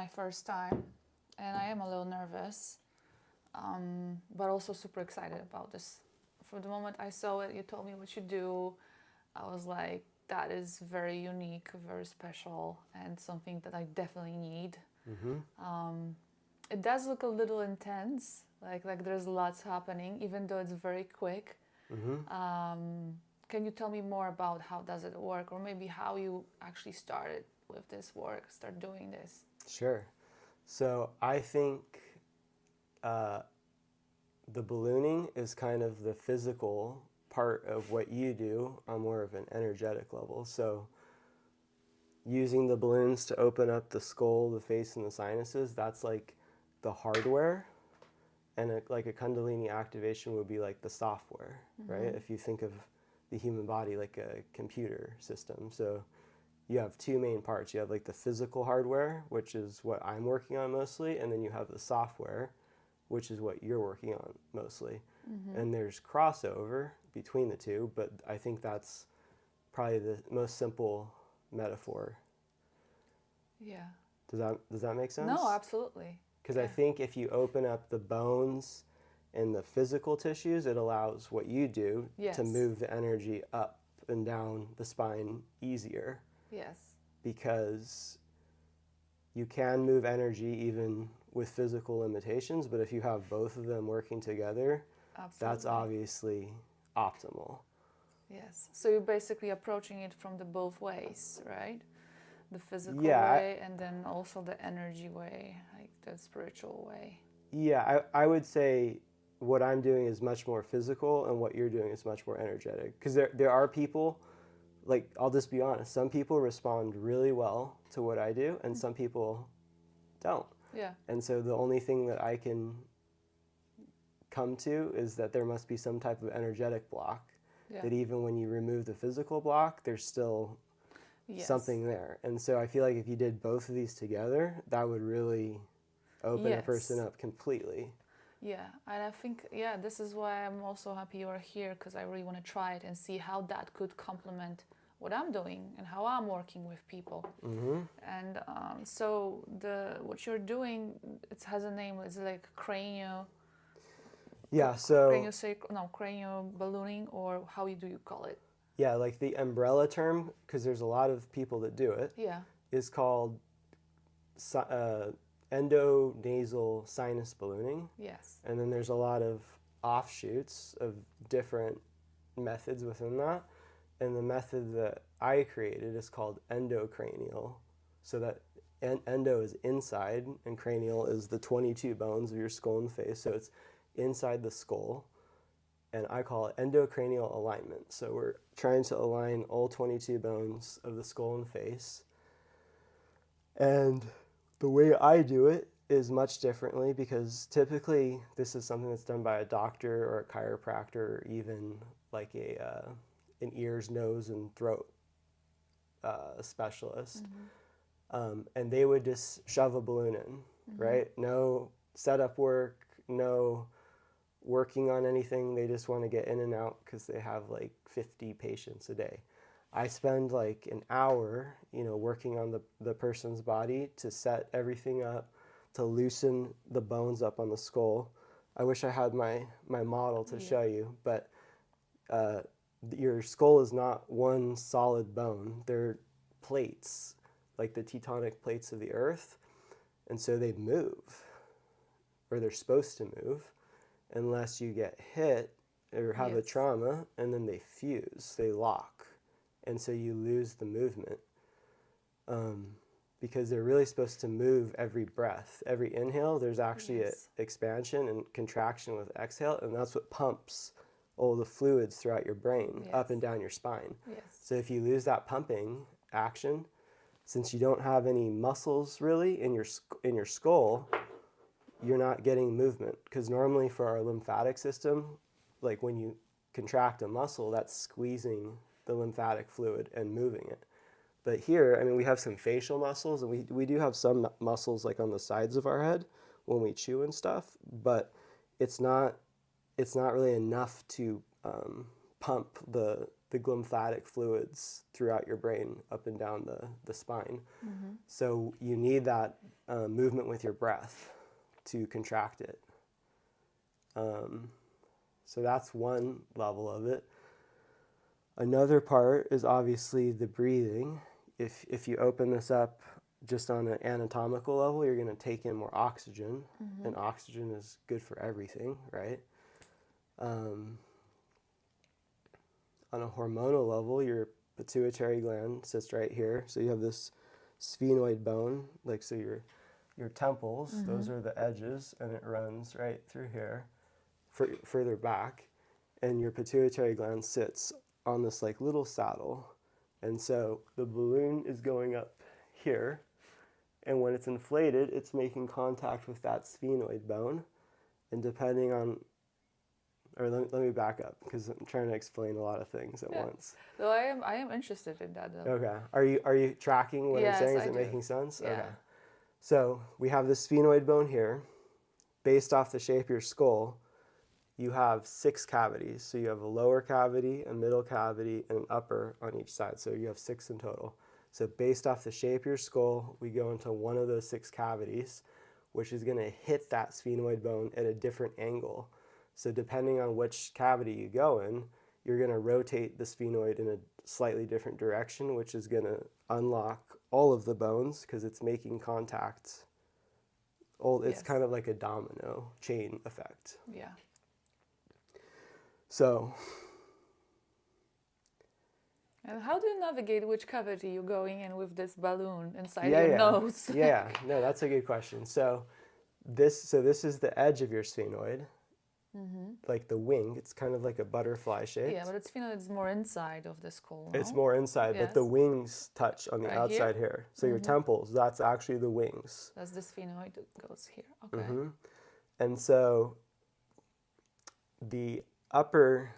my first time, and I am a little nervous, but also super excited about this. From the moment I saw it, you told me what you do, I was like, that is very unique, very special, and something that I definitely need. It does look a little intense, like there's lots happening, even though it's very quick. Can you tell me more about how does it work, or maybe how you actually started with this work, start doing this? Sure. So I think the ballooning is kind of the physical part of what you do on more of an energetic level. So using the balloons to open up the skull, the face, and the sinuses, that's like the hardware. And like a Kundalini activation would be like the software, right? If you think of the human body like a computer system. So you have two main parts. You have like the physical hardware, which is what I'm working on mostly, and then you have the software, which is what you're working on mostly. And there's crossover between the two, but I think that's probably the most simple metaphor. Yeah. Does that make sense? No, absolutely. Because I think if you open up the bones and the physical tissues, it allows what you do to move the energy up and down the spine easier. Yes. Because you can move energy even with physical limitations, but if you have both of them working together, that's obviously optimal. Yes. So you're basically approaching it from the both ways, right? The physical way and then also the energy way, like the spiritual way. Yeah, I would say what I'm doing is much more physical and what you're doing is much more energetic. Because there are people, like, I'll just be honest, some people respond really well to what I do and some people don't. Yeah. And so the only thing that I can come to is that there must be some type of energetic block. Yeah. That even when you remove the physical block, there's still something there. And so I feel like if you did both of these together, that would really open a person up completely. Yeah, and I think, this is why I'm also happy you're here, because I really want to try it and see how that could complement what I'm doing and how I'm working with people. And so what you're doing, it has a name, it's like cranial... Yeah, so... cranial ballooning, or how do you call it? Yeah, like the umbrella term, because there's a lot of people that do it, is called endonasal sinus ballooning. Yes. And then there's a lot of offshoots of different methods within that. And the method that I created is called endocranial. So that endo is inside and cranial is the 22 bones of your skull and face. So it's inside the skull. And I call it endocranial alignment. So we're trying to align all 22 bones of the skull and face. And the way I do it is much differently, because typically this is something that's done by a doctor or a chiropractor, or even like an ears, nose, and throat specialist. And they would just shove a balloon in, right? No setup work, no working on anything. They just want to get in and out because they have like 50 patients a day. I spend like an hour, working on the person's body to set everything up, to loosen the bones up on the skull. I wish I had my model to show you, but your skull is not one solid bone. They're plates, like the tectonic plates of the earth, and so they move, or they're supposed to move, unless you get hit or have a trauma, and then they fuse, they lock, and so you lose the movement, because they're really supposed to move every breath. Every inhale, there's actually an expansion and contraction with exhale, and that's what pumps all the fluids throughout your brain, up and down your spine. So if you lose that pumping action, since you don't have any muscles really in your skull, you're not getting movement. Because normally for our lymphatic system, like when you contract a muscle, that's squeezing the lymphatic fluid and moving it. But here, we have some facial muscles, and we do have some muscles like on the sides of our head when we chew and stuff, but it's not really enough to pump the the glymphatic fluids throughout your brain up and down the spine. So you need that movement with your breath to contract it. So that's one level of it. Another part is obviously the breathing. If you open this up just on an anatomical level, you're going to take in more oxygen, and oxygen is good for everything, right? On a hormonal level, your pituitary gland sits right here. So you have this sphenoid bone, like so your temples, those are the edges, and it runs right through here, further back, and your pituitary gland sits on this like little saddle. And so the balloon is going up here, and when it's inflated, it's making contact with that sphenoid bone. And depending on, or let me back up because I'm trying to explain a lot of things at once. So I am interested in that though. Okay. Are you tracking what I'm saying? Is it making sense? Yeah. Okay. So we have the sphenoid bone here. Based off the shape of your skull, you have 6 cavities. So you have a lower cavity, a middle cavity, and an upper on each side. So you have 6 in total. So based off the shape of your skull, we go into one of those 6 cavities, which is going to hit that sphenoid bone at a different angle. So depending on which cavity you go in, you're going to rotate the sphenoid in a slightly different direction, which is going to unlock all of the bones because it's making contact. It's kind of like a domino chain effect. Yeah. So. And how do you navigate which cavity you're going in with this balloon inside your nose? Yeah, no, that's a good question. So this is the edge of your sphenoid, like the wing. It's kind of like a butterfly shape. Yeah, but it's it's more inside of the skull. No? It's more inside, but the wings touch on the Right outside here. So your temples, that's actually the wings. That's the sphenoid that goes here. Okay. And so the upper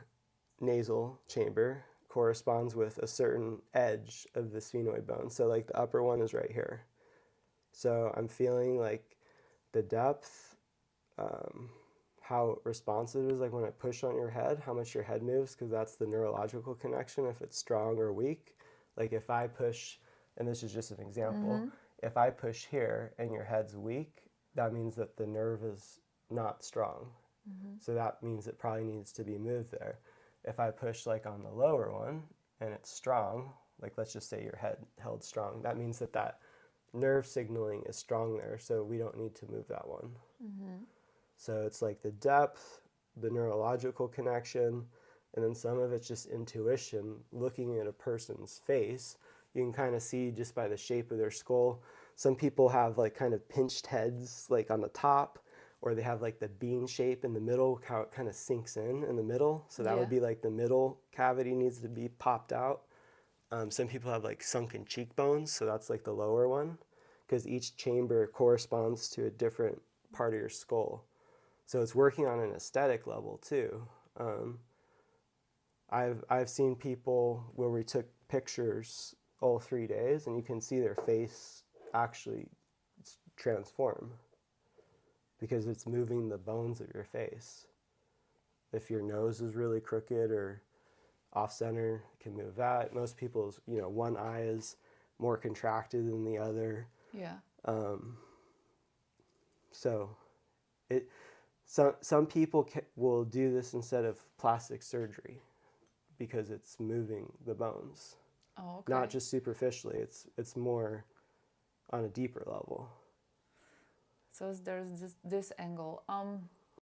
nasal chamber corresponds with a certain edge of the sphenoid bone. So like the upper one is right here. So I'm feeling like the depth, how responsive it is, like when I push on your head, how much your head moves, because that's the neurological connection, if it's strong or weak. Like if I push, and this is just an example, if I push here and your head's weak, that means that the nerve is not strong. So that means it probably needs to be moved there. If I push like on the lower one and it's strong, like let's just say your head held strong, that means that that nerve signaling is strong there, so we don't need to move that one. So it's like the depth, the neurological connection, and then some of it's just intuition. Looking at a person's face, you can kind of see just by the shape of their skull. Some people have like kind of pinched heads like on the top, or they have like the bean shape in the middle, how it kind of sinks in the middle. So that would be like the middle cavity needs to be popped out. Some people have like sunken cheekbones, so that's like the lower one, because each chamber corresponds to a different part of your skull. So it's working on an aesthetic level too. I've seen people where we took pictures all 3 days, and you can see their face actually transform, because it's moving the bones of your face. If your nose is really crooked or off-center, it can move that. Most people's, one eye is more contracted than the other. Yeah. So some people will do this instead of plastic surgery because it's moving the bones. Oh, okay. Not just superficially, it's more on a deeper level. So there's this angle.